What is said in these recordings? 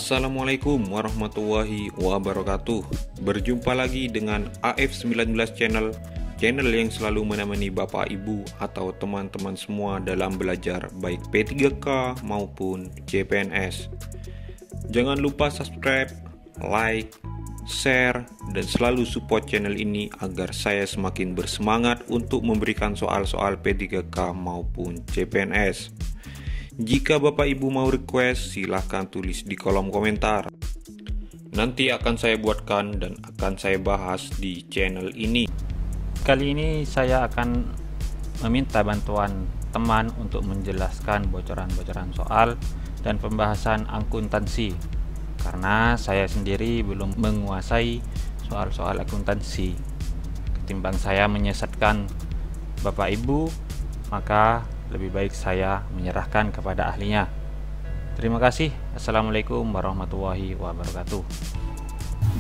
Assalamualaikum warahmatullahi wabarakatuh. Berjumpa lagi dengan AF19 Channel, channel yang selalu menemani Bapak Ibu atau teman-teman semua dalam belajar baik P3K maupun CPNS. Jangan lupa subscribe, like, share, dan selalu support channel ini agar saya semakin bersemangat untuk memberikan soal-soal P3K maupun CPNS. Jika Bapak Ibu mau request, silahkan tulis di kolom komentar. Nanti akan saya buatkan dan akan saya bahas di channel ini. Kali ini saya akan meminta bantuan teman untuk menjelaskan bocoran-bocoran soal dan pembahasan akuntansi, karena saya sendiri belum menguasai soal-soal akuntansi. Ketimbang saya menyesatkan Bapak Ibu, maka lebih baik saya menyerahkan kepada ahlinya. Terima kasih. Assalamualaikum warahmatullahi wabarakatuh.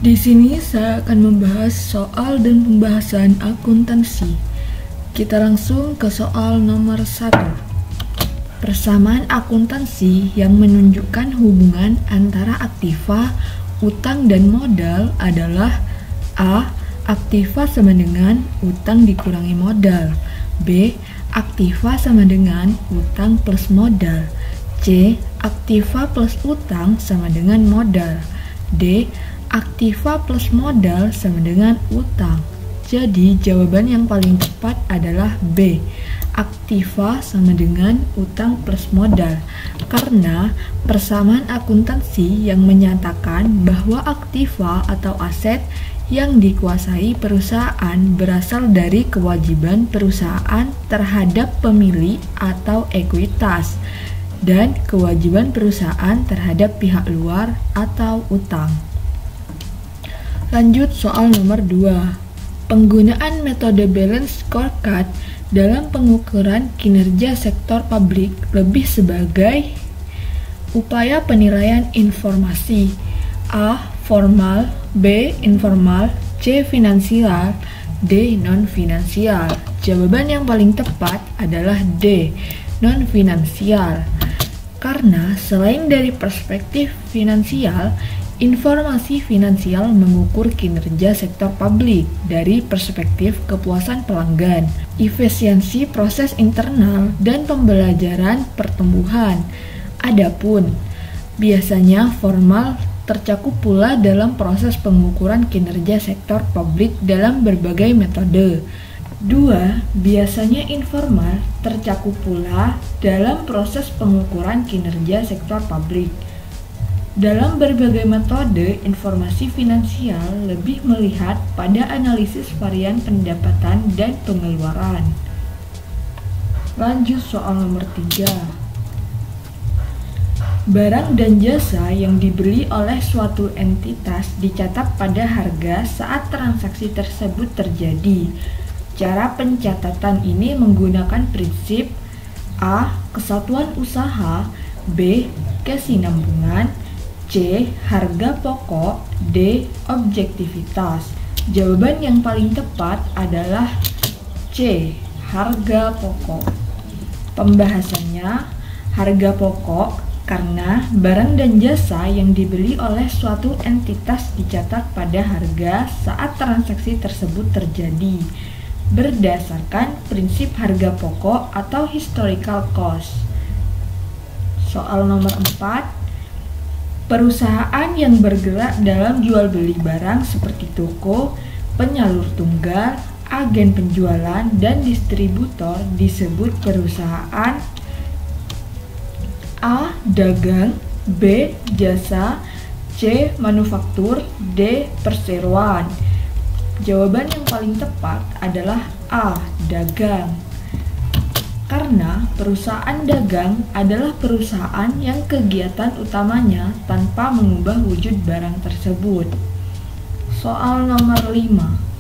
Di sini saya akan membahas soal dan pembahasan akuntansi. Kita langsung ke soal nomor 1. Persamaan akuntansi yang menunjukkan hubungan antara aktiva, utang dan modal adalah A. Aktiva sama dengan utang dikurangi modal. B. Aktiva sama dengan utang plus modal. C. Aktiva plus utang sama dengan modal. D. Aktiva plus modal sama dengan utang. Jadi jawaban yang paling tepat adalah B. Aktiva sama dengan utang plus modal, karena persamaan akuntansi yang menyatakan bahwa aktiva atau aset yang dikuasai perusahaan berasal dari kewajiban perusahaan terhadap pemilik atau ekuitas dan kewajiban perusahaan terhadap pihak luar atau utang. Lanjut soal nomor 2. Penggunaan metode balance scorecard dalam pengukuran kinerja sektor publik lebih sebagai upaya penilaian informasi A. Formal, B. Informal, C. Finansial, D. Non-finansial. Jawaban yang paling tepat adalah D. Non-finansial. Karena selain dari perspektif finansial, informasi finansial mengukur kinerja sektor publik dari perspektif kepuasan pelanggan, efisiensi proses internal, dan pembelajaran pertumbuhan. Adapun biasanya formal tercakup pula dalam proses pengukuran kinerja sektor publik dalam berbagai metode. 2. Biasanya informal tercakup pula dalam proses pengukuran kinerja sektor publik. Dalam berbagai metode, informasi finansial lebih melihat pada analisis varian pendapatan dan pengeluaran. Lanjut soal nomor 3. Barang dan jasa yang dibeli oleh suatu entitas dicatat pada harga saat transaksi tersebut terjadi. Cara pencatatan ini menggunakan prinsip A. Kesatuan usaha, B. Kesinambungan, C. Harga pokok, D. Objektivitas. Jawaban yang paling tepat adalah C. Harga pokok. Pembahasannya, harga pokok karena barang dan jasa yang dibeli oleh suatu entitas dicatat pada harga saat transaksi tersebut terjadi berdasarkan prinsip harga pokok atau historical cost. Soal nomor 4. Perusahaan yang bergerak dalam jual beli barang seperti toko, penyalur tunggal, agen penjualan, dan distributor disebut perusahaan A. Dagang, B. Jasa, C. Manufaktur, D. Perseroan. Jawaban yang paling tepat adalah A. Dagang. Karena perusahaan dagang adalah perusahaan yang kegiatan utamanya tanpa mengubah wujud barang tersebut. Soal nomor 5.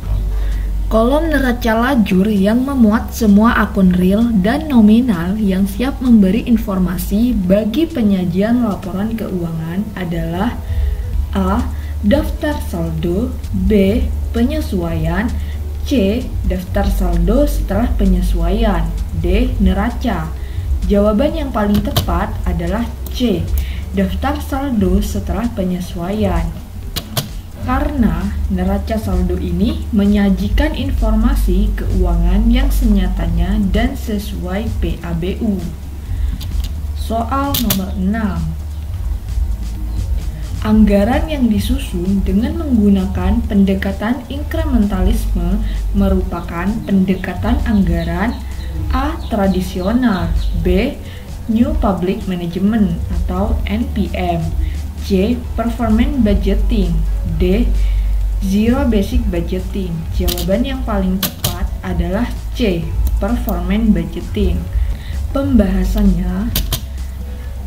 Kolom neraca lajur yang memuat semua akun real dan nominal yang siap memberi informasi bagi penyajian laporan keuangan adalah A. Daftar saldo, B. Penyesuaian, C. Daftar saldo setelah penyesuaian, D. Neraca. Jawaban yang paling tepat adalah C. daftar saldo setelah penyesuaian. Karena neraca saldo ini menyajikan informasi keuangan yang senyatanya dan sesuai PABU. Soal nomor 6. Anggaran yang disusun dengan menggunakan pendekatan inkrementalisme merupakan pendekatan anggaran A. Tradisional, B. New Public Management atau NPM, C. Performance Budgeting, D. Zero Basic Budgeting. Jawaban yang paling tepat adalah C. Performance Budgeting. Pembahasannya,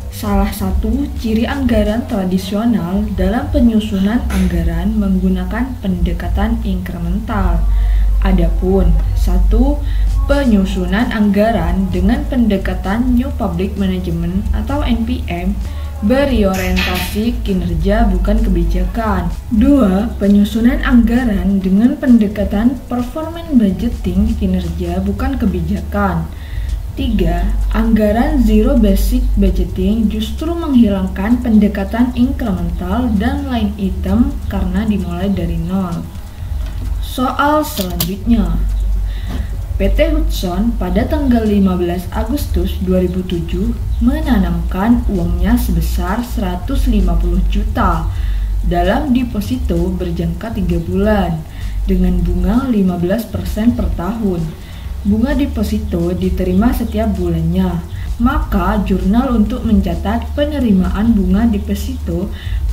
salah satu ciri anggaran tradisional dalam penyusunan anggaran menggunakan pendekatan inkremental. Adapun satu penyusunan anggaran dengan pendekatan New Public Management atau NPM berorientasi kinerja bukan kebijakan. 2. Penyusunan anggaran dengan pendekatan Performance Budgeting kinerja bukan kebijakan. 3. Anggaran Zero Basic Budgeting justru menghilangkan pendekatan inkremental dan line item karena dimulai dari nol. Soal selanjutnya, PT Hudson pada tanggal 15 Agustus 2007 menanamkan uangnya sebesar 150 juta dalam deposito berjangka 3 bulan dengan bunga 15% per tahun. Bunga deposito diterima setiap bulannya, maka jurnal untuk mencatat penerimaan bunga deposito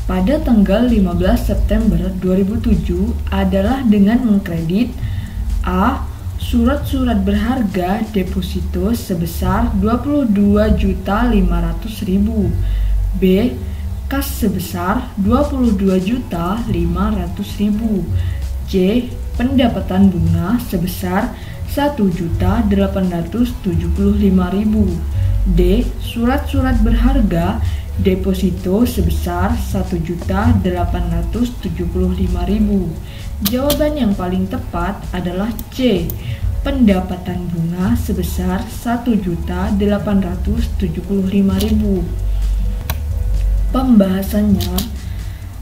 pada tanggal 15 September 2007 adalah dengan mengkredit A. Surat-surat berharga deposito sebesar 22.500.000, B. Kas sebesar 22.500.000, C. Pendapatan bunga sebesar 1.875.000, D. Surat-surat berharga deposito sebesar 1.875.000. Jawaban yang paling tepat adalah C. Pendapatan bunga sebesar 1.875.000. Pembahasannya,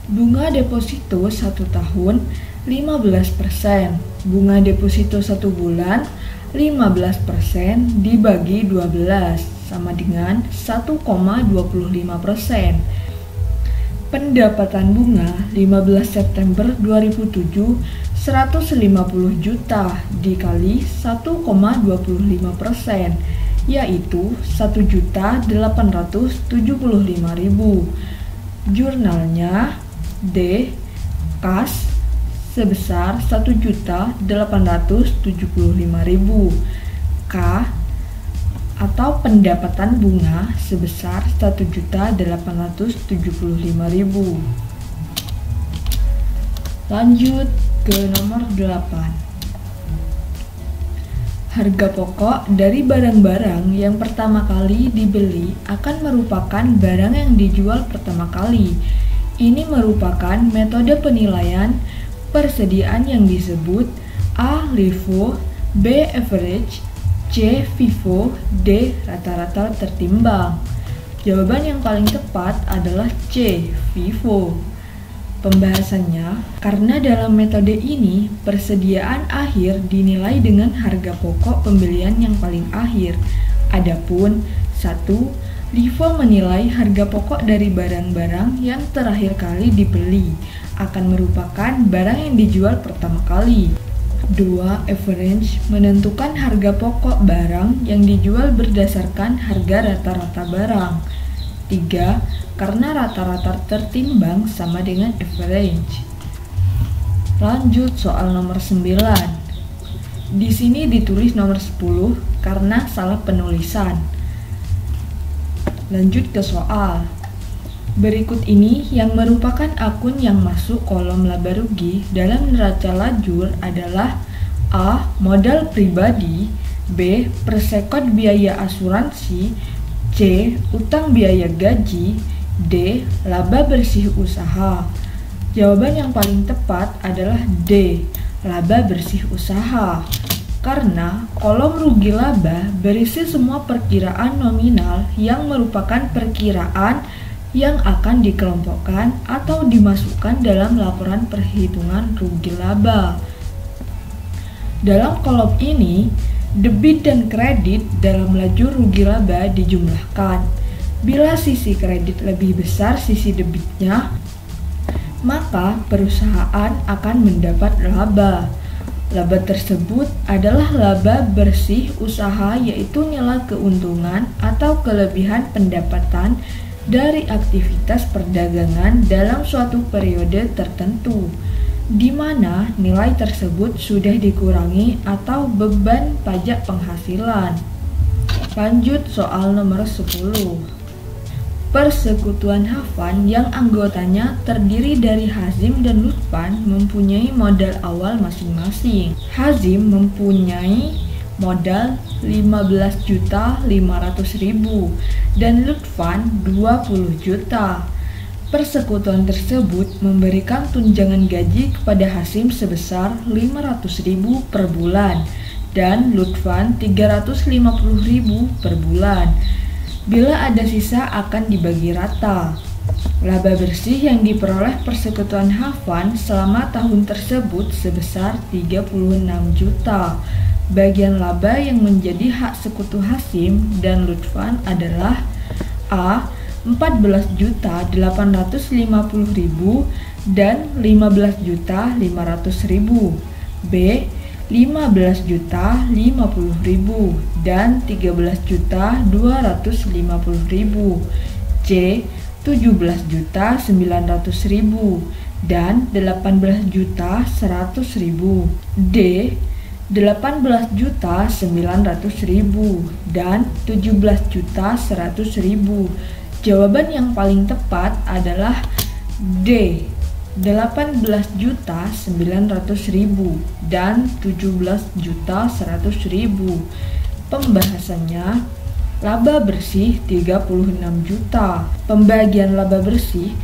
bunga deposito 1 tahun 15%, bunga deposito 1 bulan 15% dibagi 12 sama dengan 1,25%. Pendapatan bunga 15 September 2007 150 juta dikali 1,25%, yaitu 1.875.000. Jurnalnya D. Kas sebesar 1.875.000, K. atau pendapatan bunga sebesar 1.875.000. Lanjut ke nomor 8. Harga pokok dari barang-barang yang pertama kali dibeli akan merupakan barang yang dijual pertama kali. Ini merupakan metode penilaian persediaan yang disebut A. LIFO, B. Average, C. FIFO, D. Rata-rata tertimbang. Jawaban yang paling tepat adalah C. FIFO. Pembahasannya, karena dalam metode ini persediaan akhir dinilai dengan harga pokok pembelian yang paling akhir. Adapun 1. LIFO menilai harga pokok dari barang-barang yang terakhir kali dibeli akan merupakan barang yang dijual pertama kali. 2. Average menentukan harga pokok barang yang dijual berdasarkan harga rata-rata barang. 3. Karena rata-rata tertimbang sama dengan average. Lanjut soal nomor 9. Di sini ditulis nomor 10 karena salah penulisan. Lanjut ke soal. Berikut ini yang merupakan akun yang masuk kolom laba rugi dalam neraca lajur adalah A. Modal pribadi, B. Persekot biaya asuransi, C. Utang biaya gaji, D. Laba bersih usaha. Jawaban yang paling tepat adalah D. Laba bersih usaha. Karena kolom rugi laba berisi semua perkiraan nominal yang merupakan perkiraan yang akan dikelompokkan atau dimasukkan dalam laporan perhitungan rugi laba. Dalam kolom ini, debit dan kredit dalam lajur rugi laba dijumlahkan. Bila sisi kredit lebih besar sisi debitnya, maka perusahaan akan mendapat laba. Laba tersebut adalah laba bersih usaha, yaitu nilai keuntungan atau kelebihan pendapatan dari aktivitas perdagangan dalam suatu periode tertentu, di mana nilai tersebut sudah dikurangi atau beban pajak penghasilan. Lanjut soal nomor 10. Persekutuan Hafan yang anggotanya terdiri dari Hazim dan Lutfan mempunyai modal awal masing-masing. Hazim mempunyai modal 15.500.000 dan Lutfan 20 juta. Persekutuan tersebut memberikan tunjangan gaji kepada Hazim sebesar 500.000 per bulan dan Lutfan 350.000 per bulan. Bila ada sisa akan dibagi rata. Laba bersih yang diperoleh persekutuan Hafan selama tahun tersebut sebesar 36 juta. Bagian laba yang menjadi hak sekutu Hazim dan Lutfan adalah A. 14.850.000 dan 15.500.000. B. 15.050.000 dan 13.250.000. C. 17.900.000 dan 18.100.000. D. 18.900.000 dan 17.100.000. Jawaban yang paling tepat adalah D. 18.900.000 dan 17.100.000. Pembahasannya, laba bersih 36 juta. Pembagian laba bersih,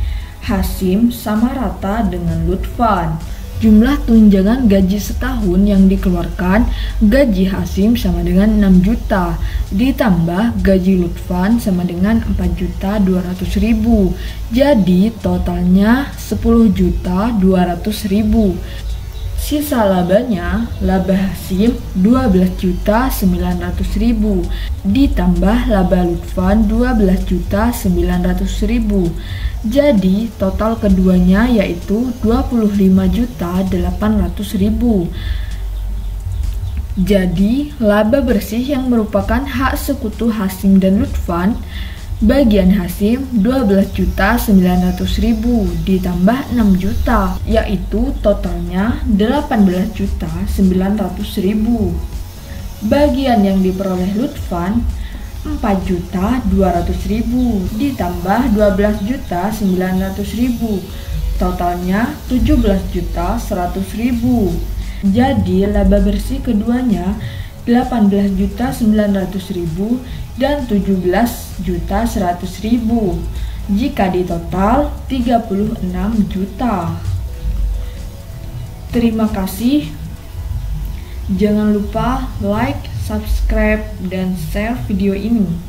Hazim sama rata dengan Lutfan. Jumlah tunjangan gaji setahun yang dikeluarkan, gaji Hazim sama dengan 6 juta, ditambah gaji Lutfan sama dengan 4.200.000. Jadi totalnya 10.200.000. Sisa labanya, laba Hazim 12.900.000, ditambah laba Lutfan 12.900.000. Jadi total keduanya yaitu 25.800.000. Jadi laba bersih yang merupakan hak sekutu Hazim dan Lutfan, bagian Hazim 12.900.000 ditambah 6 juta, yaitu totalnya 18.900.000. Bagian yang diperoleh Lutfan 4.200.000 ditambah 12.900.000, totalnya 17.100.000. Jadi laba bersih keduanya 18.900.000 dan 17.100.000. Jika ditotal 36 juta. Terima kasih. Jangan lupa like, subscribe, dan share video ini.